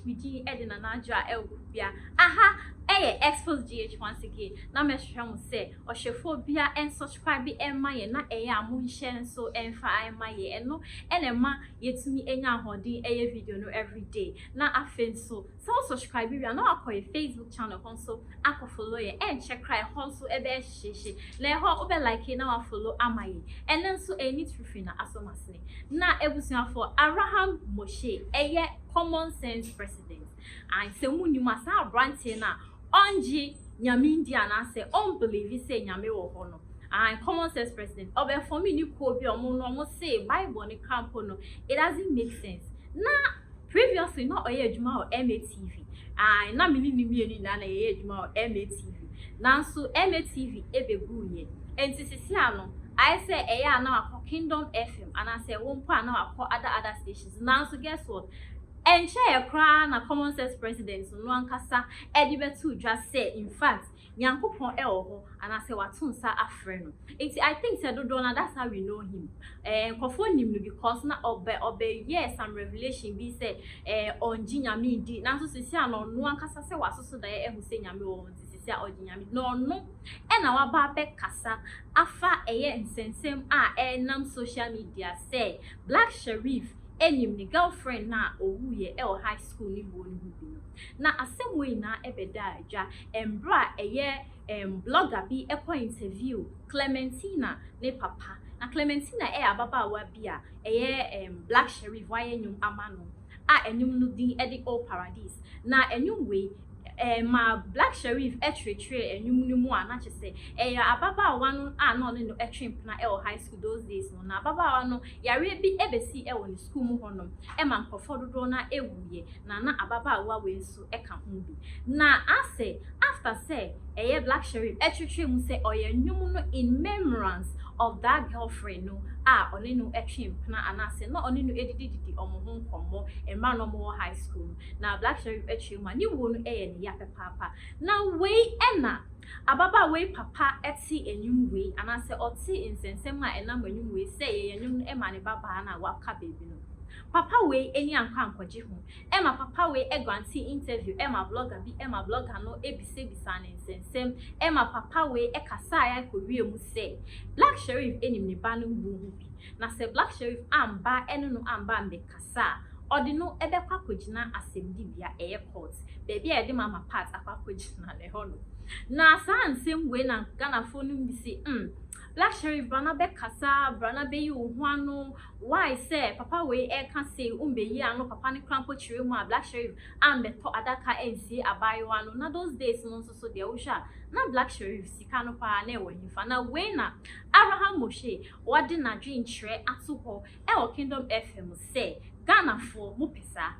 HBG Edina Naja Elbia. Aha, Xposed GH once again. Now, Mr. say, or Shephobia and subscribe and my na moon share so and fire my and no and a ma yet to me any holding a video no every day. Now, I feel so subscribe. You are not a Facebook channel also. I can follow you and check cry also a bit shishi. Let her like you now follow Amaye and then so any trufina as so much. Now, everything for Avraham Moshe, a common sense president. And so, you must have branching now. Onji Nyamindi and I say, unbelieve say Nyame or Hono. And common sense president. Obe for me, you could be almost say Bible on the campono. It doesn't make sense. Now, previously, not a Juma or MATV. I na mini ni na a Juma or MATV. Now, so MATV, ebe buye. And this is I say, now I Kingdom FM, and I say, one part now I call other stations. Now, so guess what? And share a crown a common sense president, so no one casa, Edibetu just say, in fact, Yankupon Elho, and I say, what soon, sir, a friend. I think, said Donna, that's how we know him. And confirm him because not obey, yes, some revelation be said, on Ginia Midi, now to say, no one casa say, what so that who say Yami. No, and our barbe casa, afa and sensem nam social media say, Black Sherif, any girlfriend na owuye high school ni bonu na asem we na ebeda ja embra blogger bi interview Clementina ne papa na Clementina ababa bia Black Sherif waye nyum amano enyum no din all paradise na enyum we ma Black Sherif etre enyum na say ababa wanu no no na high school those days no na ababa wanu yare bi ebesi ni school mu honom ma nkofo na ewuye na ababa wa we so eka ho bi na ase after say Black Sherif etre mu say enyum no in remembrance of that girlfriend no only no na anase no only no edidi omo ho nkomo e ma no mo high school na Black Sherif etre ma ni wo no ni ya papa na we ena ababa we papa eti enyum we anase oti insensem a enam enyum we say enyum e ma ne baba na waka baby no papa we eni anka ankoje ho e ma papa we granti interview e ma blogger bi e ma blogger no ebise bisa ne insensem e ma papa we kasa ya ko wie mu say Black Sherif enim ne ba no bu bi na say Black Sherif amba eno no amba mbe kasa Ordino ebekwa kogina assemble bia airport baby e de mama part akwa kogina le hono na san same way na Ghana phone bi say Black Sherif brana be kasa brana be yi ohuano why say papa we can say umbeyi anu papa ne krampo chire mu a Black Sherif ambeto adaka ensi abayo no na those days no so de ohwa na Black Sherif sika no pa na e wo hifa na we na Avraham Moshe wode na dwen chire ato ho e Kingdom FM say Ghana for mo pesa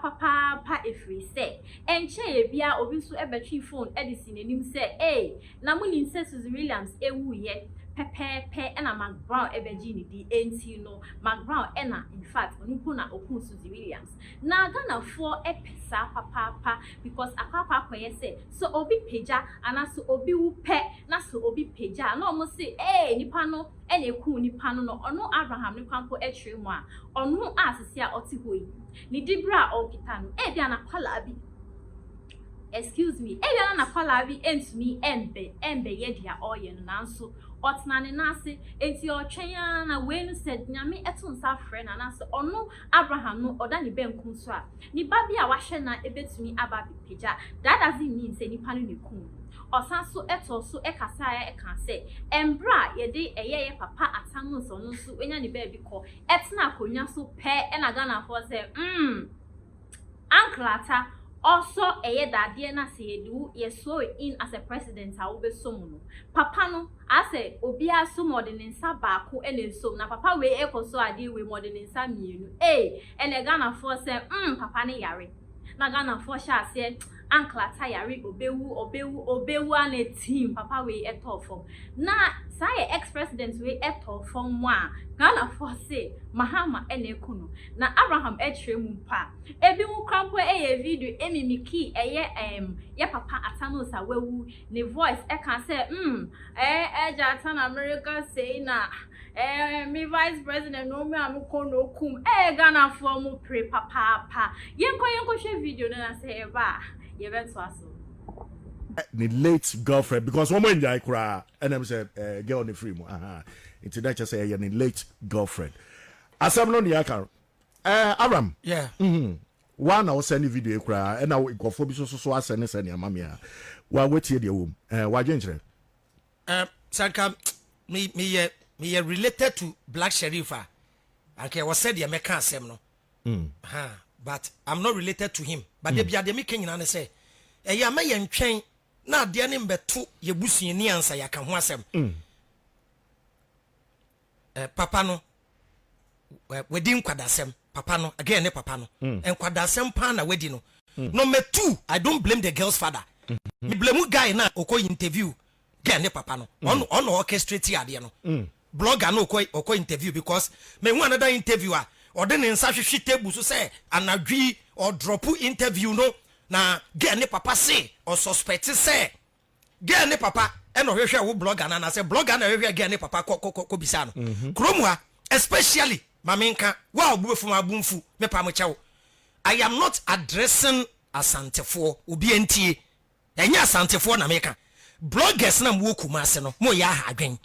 papa pa efri say enche bia obi so ebetwi phone edison enim say na mo nin say Suzzy Williams ewuye pepe na McBrown ebeji ni di enti no McBrown na in fact onipo na okun Suzzy Williams na Ghana for pesa papa because akwa koye say so obi peja ana so obi wu pe na so obi peja na omo say nipa no ene ku nipa no ono Abraham ne kwampo etre mu a ono asese a oti hoyi ni dibra okita no bia na kwala bi excuse me bia na kwala bi entumi embe ye dia oye no nanso otna ne nase enti otwen na we no said nyame eto nsa frɛ na nase ono Abraham no oda ne benku so a ni ba bia wahwe na ebetumi aba bi peja that doesn't mean say nipa no ne ku osan so eto so ekasa ya eka say embra ye de ye papa atanu so no so enya ne ba bi ko etna akonya so pe na Ghana for say anklata also dade na say do ye so in as a president a wo be so mu no papa no ase obi aso modern nsa ba ko so na papa we ekoso ade we modern nsa mienu ene Ghana for say papa ne yare na Ghana for sha say ankla tayari obewu an a team papa we etofom na say ex-president we etofom wa Ghana for say Mahama enekuno na Abraham etremu pa ebi mu krampo video emimiki ye papa atano sa wewu ne voice e can say Jatan America say na me vice president no me amukono kum Ghana for mu pre papa yenko share video na say eba ye beto aso the late girlfriend because one man I cry and I'm say girl on the free mo into that just say the late girlfriend asem no near car Abraham yeah one I was sending video cry and I go for so send your mommy wa wait here the home wa gentle sanka me related to Black Sheriff okay was said the American asem no but I'm not related to him but they be me king na say ya ma ye ntwen na ade ne mbeto ye busuani ansa ya ka ho asem papa no wedding kwadasem papa no again ne papa no enkwadasem pa na wedding no number 2 I don't blame the girl's father me blame guy na okọ interview again ne papa no on orchestrate ade no blogger no okọ interview because me hu another interview a ode ne nsa hwehwe table so say anadwi or drop interview no na girl ne papa say or suspect say girl ne papa e no hwehwe wo blogger na say blogger na hwehwe girl ne papa ko bisa no kromwa especially mamenka wa obufu mabumfu me pa mo chewo I am not addressing asantefo obi entie enya asantefo na meka bloggers na mo kumase no mo ya ha adwen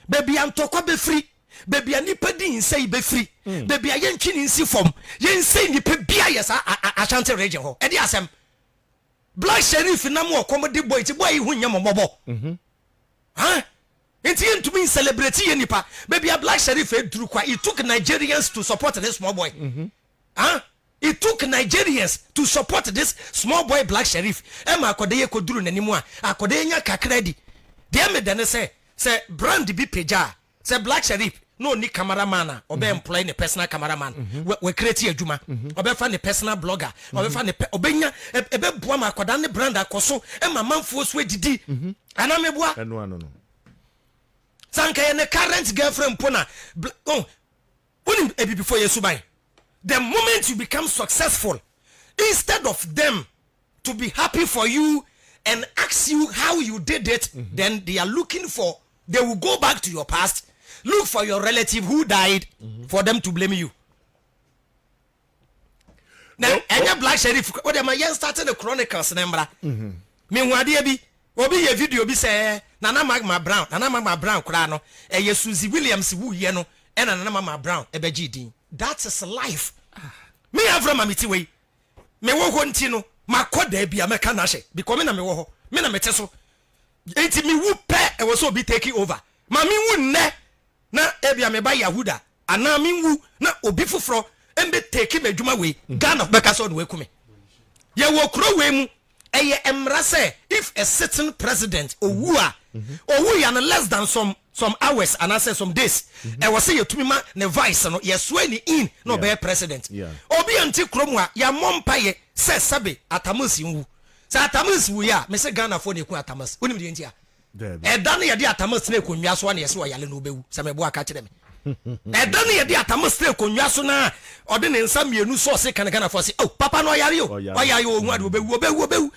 baby antokwa be free baby anipa din say be free baby ayentwi ni nsi fom yen say nipa bia yes Ashanti region ho e di asem Black Sheriff na mo comedy boy ti boy hu nyam mobo enti entumi celebrate ye nipa baby a Black Sheriff eduru kwa it took Nigerians to support this small boy it took Nigerians to support this small boy Black Sheriff ma akode ye koduru nanimu a akode nya kakredi de me dene say brand bi peja say Black Sheriff no ni cameraman obe employ ne personal cameraman we create adwuma obe fa ne personal blogger obe fa ne obenya ebe boa ma akoda ne brand akoso ma manfo so edidi ana meboa no sanka ye ne current girlfriend pona unim ebi before yesu ban the moment you become successful instead of them to be happy for you and ask you how you did it then they will go back to your past. Look for your relative who died for them to blame you. Now, any Black Sheriff, what am I starting the Chronicles number? Me wadi bi obi ye video bi say Nana McBrown krano ye Suzzy Williams wu ye no e Nana McBrown e be gidin. That is life. Me Avraham amiti we. Me wo ho nti no makoda bia meka na hye because me na me wo ho. Me na mete so. Enti me wu pe e wo so be taking over. Ma me wu nne na ebia me ba Yahuda ana minwu na obi foforo embe take me dwuma we Ghana beka so we kume ye wo kro we mu eye emra say if a certain president owu ya no less than some hours and I say some days e was say yetumi ma ne vice no ye so any in no be president obi anti kro mu a ya mompaye say sabe atamusi nwu say atamusi wu ya me say Ghana for ne ku atamusi onim de ntia dan ye di atamas na konwa so na ye se oyale no obewu se mebo aka kire me dan ye di atamas na konwa so na ode ne nsa mienu so se kan for se oh papa no oyare oyare o hu ade obewu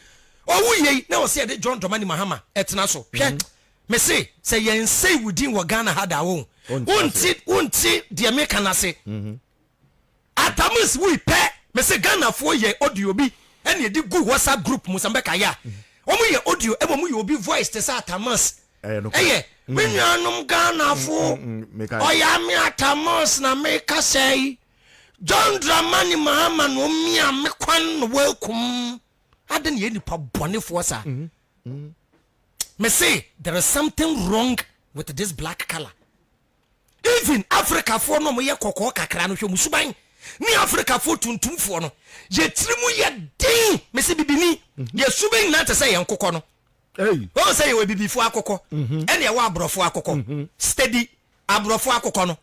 owu ye na o se de John Domani Mahama etena so hwe me se ye nsei wudin wo Ghana hada wo unti de me kana se atamas wi pe me se Ghana fo ye audio bi ene di gu WhatsApp group musambeka ya omo ye audio e mo ye obi voice te sa atamas me nyanum Ghana fo oya me atamas na me ka sei John Dramani Mahama no mi a me kwan no welcome aden ye nipa bone fo sa me say there is something wrong with this black color. Even Africa for no mo ye kokko kakra no hwe musuban ni Africa for tuntum fo no ye trimu ye din me se bibini ye suban na te say ye nkokko no o say we bibi fo akokko ene ye wa abrofo akokko steady abrofo akokko no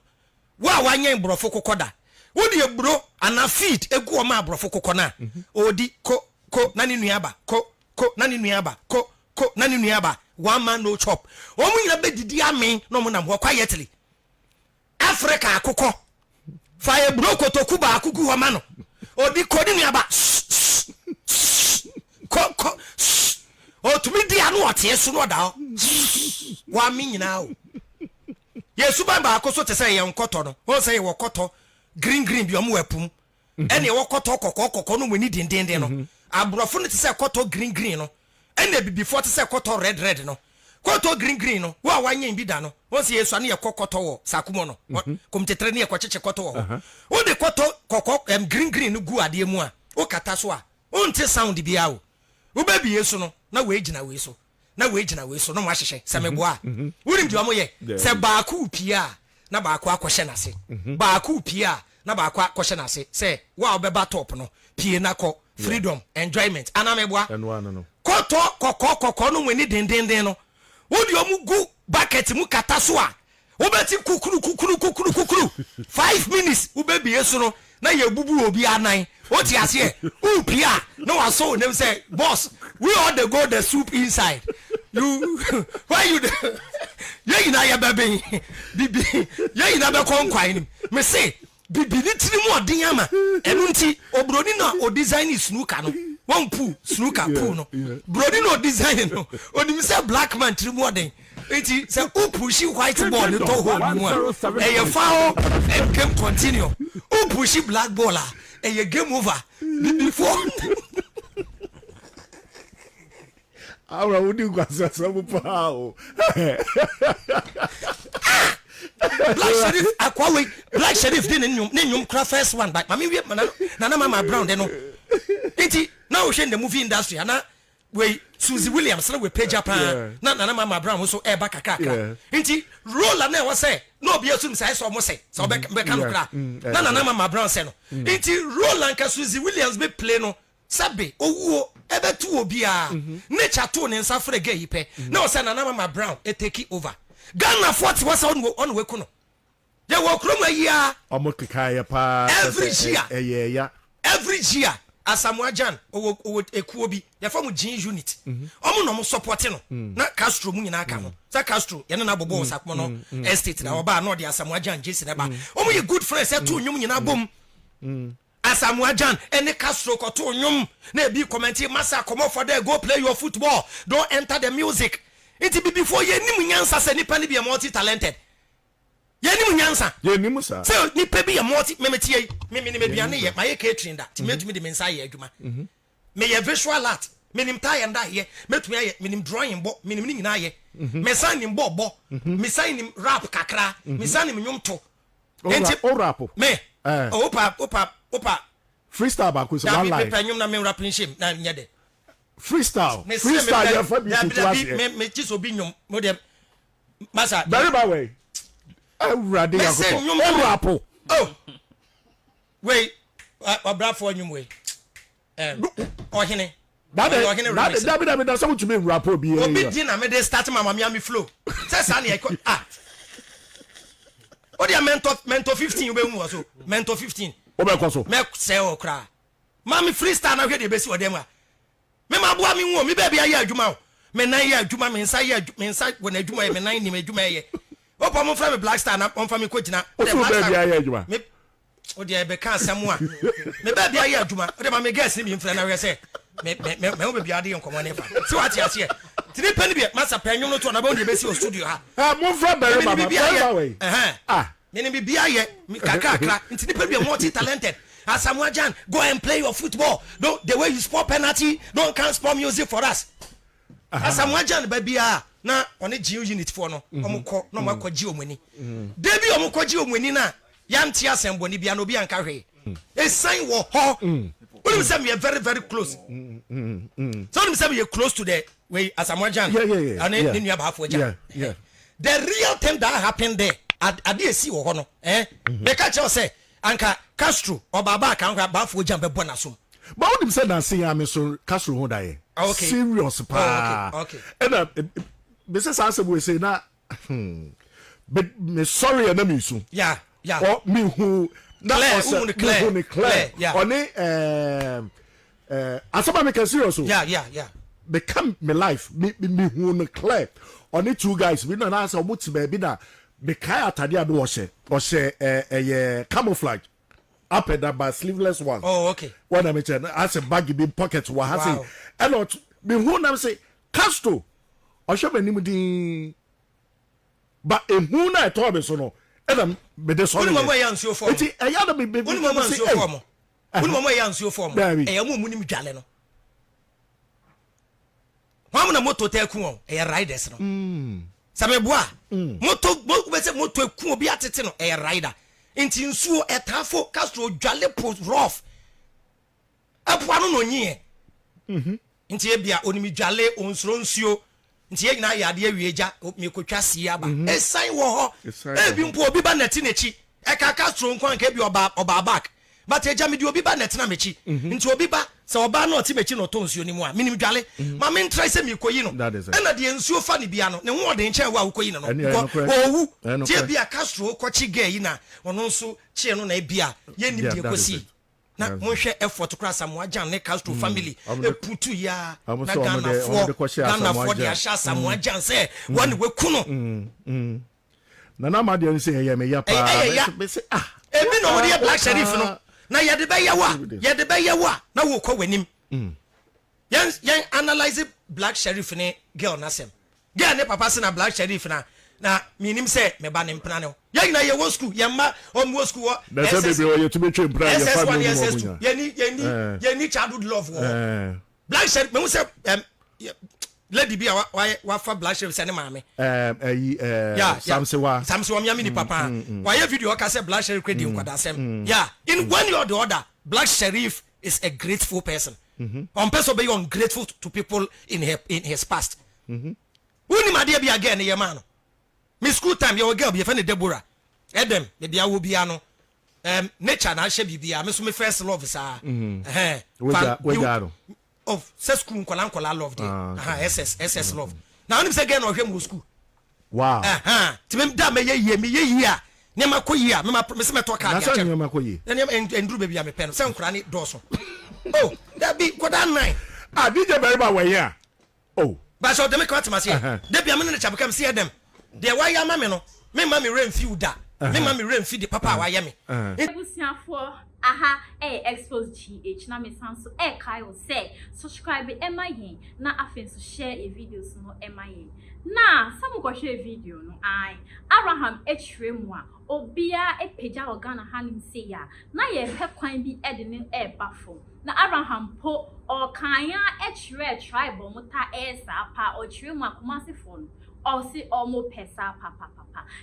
wa wanyen brofo kokko da wo de ebro ana feed egu o ma abrofo kokko na odi ko ko na ne nuaba ko na ne nuaba ko na ne nuaba one man no chop omu nyina bedidi amen no mo nam ho quietly Africa akokɔ fire broko to kuba akugu ho ma no odi ko ne nuaba ko o tumi di anu ote so no da wa mi nyina o yesu ba akoso te say ye nkoto no o say ye koto green bi omo wapum ene ye koto kokoko no mani dindinde no abrofo no te say koto green no ene bibifo te say koto red no koto green no wa wanye bi da no o say yesu ane ye kokoto wo sakumo no komtetre ne ye kwacheche koto wo o de koto kokoko green no gu ade mu a o kata so a o nte sound bia o wo ba bi yesu no na we gina we so no mo ahyehe se meboa wurim di omo ye se baaku pia na baaku akohye nase baaku pia na baaku akohye nase se wa obeba top no pie na ko freedom enjoyment ana meboa no koto kokoko no mweni dendenden no wodi omu gu bucket mu kata so a wo beti kukuru 5 minutes wo ba bi yesu no na ye bubu obi anan o ti ase u pia no wa so nem say boss we all the go the soup inside you why you ye na ya baby bibi ye na be konkwan nim me say bibi ni tiri mu odin ama enu nti obroni na o design snooker no one pool snooker pool no broni no design no onim say black man tiri mu odin enti say u push white ball to hold mu e ye foul and game continue u push black ball and you game over before Aura udi kwasa sabu pao Black Sherif akwawe Black Sherif din nyum kra first one but mami we na mama brown de no enti na o hwe the movie industry ana we Suzzy Williams na we page up na mama brown so e ba kakaka enti role na we say no obi asum say so mo say so be kan kra na mama brown say no enti role anka Suzzy Williams be play no sabe owuo ebe tu obi a nature to ne nsa frege yipe na o say na mama brown e take over Ghana 40 was on we kuno ye wo krom ayia omo kekaya pa every year Asamoah Jan o ekuo bi ye fam gin unit omo no mo support no na Castro mu nyina aka ho sa Castro ye na bobo sakomo no estate na oba na de Asamoah Jan jesi na ba omo ye good friends e to nyum nyina bom Asamoah Jan ene Castro ko to nyum na e bi comment massa come for there go play your football don't enter the music it be before ye nim nyansa se nipa ni be multi talented ye nim nyansa ye nim sa se nipa bi ye multi memetie me ni meduane ye maye catering da ti metumi de mensa ye adwuma me ye visual art me nim tie nda ye metumi ye me nim drawing bo me nim ni nyina ye me san nim bo me san nim rap kakra me san nim nyumto enti o rap me opa freestyle ba ko so one line me panyum na me rapping shame na nya de freestyle ya fa bi to class me just obi nyum mo dem masa very bad way awurade yakoko o rap oh wait abra for nyum we ohene that so to me rap obi di na me dey start mama mi flow say sa na o dia mentor 15 we mu so mentor 15 o be ko so me say o kra mami freestyle na hwe de besi o dem a me ma boa mi hu mi ba bia ye adwuma o me nan ye adwuma me nsa ye me nsa wo na adwuma ye me nan ni me adwuma ye o pa mo fra me black star na on fa me ko gina o so ba bia ye adwuma me o de be kan asem a me ba bia ye adwuma o de ma me guess ni bi mfra na we say me o be bia de nkomo ne fa ti wa ti ase tini pani bi masa panwum no to na ba de be si o studio ha mo fra bere mama me ni bia ye kakakra tini pani bi multi talented Asamoah Jan, go and play your football. Don't the way you score penalty, don't can score music for us. Asamoah Jan baby na on a geo unit for no. Omuko no mako geo money. Debi omuko geo money na yanti asembo ni bia no bi anka hwe. A sign wo ho. When say me very very close. So when say me close to the way Asamoah Jan. Yeah. And then you have Jan. Yeah. The real thing that happened there, ade si wo ho no. They catch us say anka Castro or baba kan kwa bafo jam be bona so but what him say na say am so Castro ho da ye serious pa okay and me say say we say na but me sorry na me so yeah or me who na Claire Claire yeah oni asaba me can serious. Yeah. Become my life. Me who no clear. Only 2 guys. We don't answer what baby na. Me kaya tadia do washe camouflage. Up and down by sleeveless one. Oh, okay. What I mention as a baggy big pockets. What has it? And not me who na say Castro. Or show me nimudi. But who na told me so no. And me the sorry. Mama yansu for. Eti ayada me be. Mama yansu for mo. Mama yansu for mo. Eyamu munim dwale no. Wamu na moto te ku on. Riders no. Sameboa. Moto eku obi atete no. Rider. Inti nsuo etafo Castro dwale post rough. Apo no nyi. Inti ebia onimi dwale onsro nsuo. Nti ye nyina yade awieja me kotwa sie aba. Esan wo ho. Ebi mpo obi ba neti nechi. Eka Castro nkwan ka bi oba back. But eja me di obi ba neti na mechi. Nti obi ba se oba na oti mechi no to nsuo ni mu a minim dwale. Ma me ntrai se me koyi no. Na de nsuo fa ni bia no. Ne ho de nchen wa koyi no. Owu. Ti bia Castro kochi ge yi na ono nso chie no na bia ye nim de kosi. Na monhwe effort kra Samoa Jan ne Castro family e putu ya na Ghana for the asha Samoa Jan say one we kuno na na ma de say ye me ya pa me say ebi no we Black Sheriff no na ye de be yawa na wo kwa wanim yen analyze Black Sheriff ne girl na sem girl ne papa se na Black Sheriff na minim say me ba ne mpna ne ye na ye wo school ye ma on wo school na say baby o ye to be train pra ye family ye ni childhood love wo Black Sheriff me say lady bi wa fa Black Sheriff say ne maame samsewa me ni papa wa ye video ka say Black Sheriff credit kwada sem in one or the other Black Sheriff is a grateful person on person be ungrateful to people in his past woni ma de bi again ye man me school time your girl be friend Deborah Edem me bia wo bia no nature na hye bibia me so me first love sa of school nkola love dey SS love na onim say girl no hwe mu school wow ti me da me ye a ne makoyi a me se me to card ya che na makoyi enduru bibia me pen se nkora ni doso oh that be koda 9 DJ Beriba we here oh ba so dem kwat ma se de bia me ne chabekam se dem de wa ya ma me no me ma me remfi da me ma me remfi de papa wa ya me ebusiafo Xposed GH na me sanso kai o say subscribe yen na afenso share a videos no yen na some go share video no Avraham Fİrεs a obia epeja organa hanim say ya na ye he kwan bi edene bafo na Avraham po o kan ya tribe mota sa pa o Fİrεs a Kumasi fo or see almost pesa papa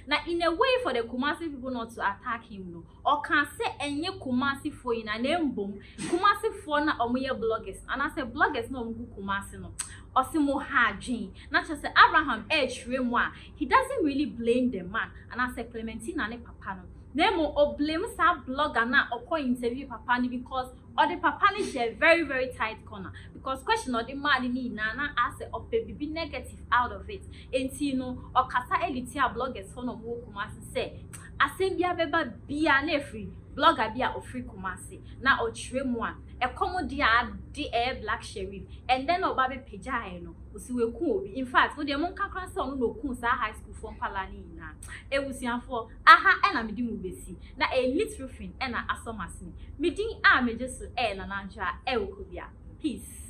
now in a way for the Kumasi people not to attack him no or can say any Kumasi for in a name boom Kumasi for na omoye bloggers and I say bloggers no Kumasi no or see more hard gene not just say Avraham Fİrεs he doesn't really blame the man and I say Clementina ne papa no nemo or blame sa blogger na or call interview papa ni because or the papa ni share very very tight corner because question or the man ni na ask of baby negative out of it enti no or kasa elitia bloggers for no mo Kumasi say asem bia beba bia na free blogger bia o free Kumasi na o Fİrεs a comedy the Black Sheriff and then obabe peja no usiwe ku obi in fact wo de mon kakra se ono no ku sa high school from palani na ebusianfo na medi mu besi na elite roofing na asomasini medin mejesu na nanjwa okobia peace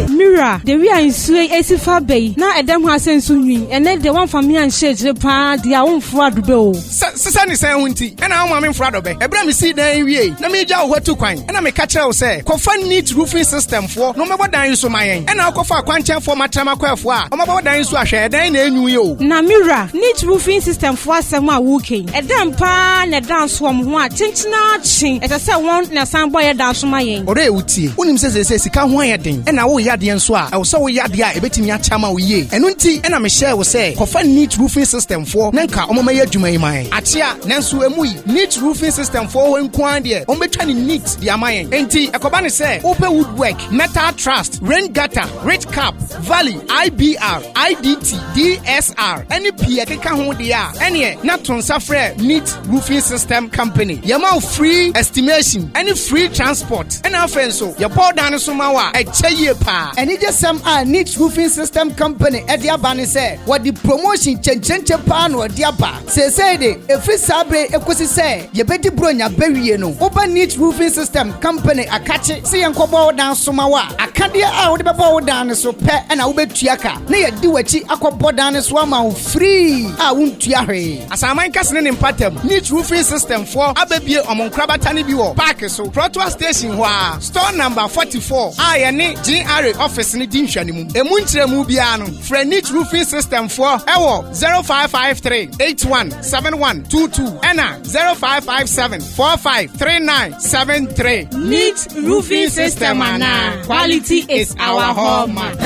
Mira, the we are in Sway Esifa Bay. Now a damn has sense swing, and then the one for me and shades the pa, the own fraud bill. Sunny Santi, and I'm in fraud of it. Abraham see the way. Let me jaw what to coin, and I'm a catcher say, Confirm neat roofing system for no matter dying so my and I'll call for a quantum for my tamaquel for no matter dying so I share, then you. Now, Mira, neat roofing system for some walking. A damn pan, a dance from what, tinching, as I said, one, and a sound boy a dance from my end. Or they would see, when him says, he can't wire thing, and I will adeɛ nso a ɛwɔ sɛ woyɛ adeɛ a ɛbɛtumi akyama wo yie ɛno nti ɛna mehyɛ wo sɛ kɔfa neat roofing system foɔ na nka ɔmama yɛ adwuma yi man akyea nanso emu yi neat roofing system foɔ hɔ nko adeɛ ɔmbɛtwa ne neat de ama yɛn enti ɛkɔba ne sɛ wopɛ woodwork metal trust rain gutter ridge cap valley IBR IDT DSR ɛne pii ɛkeka ho deɛ a ɛneɛ na to nsa frɛ neat roofing system company yɛma wo free estimation ɛne free transport ɛna afei nso yɛbɔ dan so ma wo a ɛkyɛ yie paa ɛne gye sɛm a neat roofing system company ɛde aba ne sɛ wɔde promotion kyɛnkyɛnkyɛ paa na wɔde aba seesei de ɛfiri saa bere ɛkɔsi sɛ yɛbɛdi buronya bɛwie no woba neat roofing system company akakye sɛ yɛnkɔbɔ wo dan so ma wo a akadeɛ a wode bɛbɔ wo dan ne so pɛ ɛna wobɛtua ka na yɛdi w'akyi akɔbɔ dan ne so ama wo free a wontua hwee asaman kase ne mpatam neat roofing system for abɛbie ɔmo nkrabata ne bi wɔ park so Protoa station hɔ a store number 44 a yɛne GRA office ne di nhwɛ ne mu emu nkyerɛmu biara no frɛ neat roofing system for ɛwɔ 0553 817122 ɛna 0557 453973 Neat roofing system, and quality is our hallmark.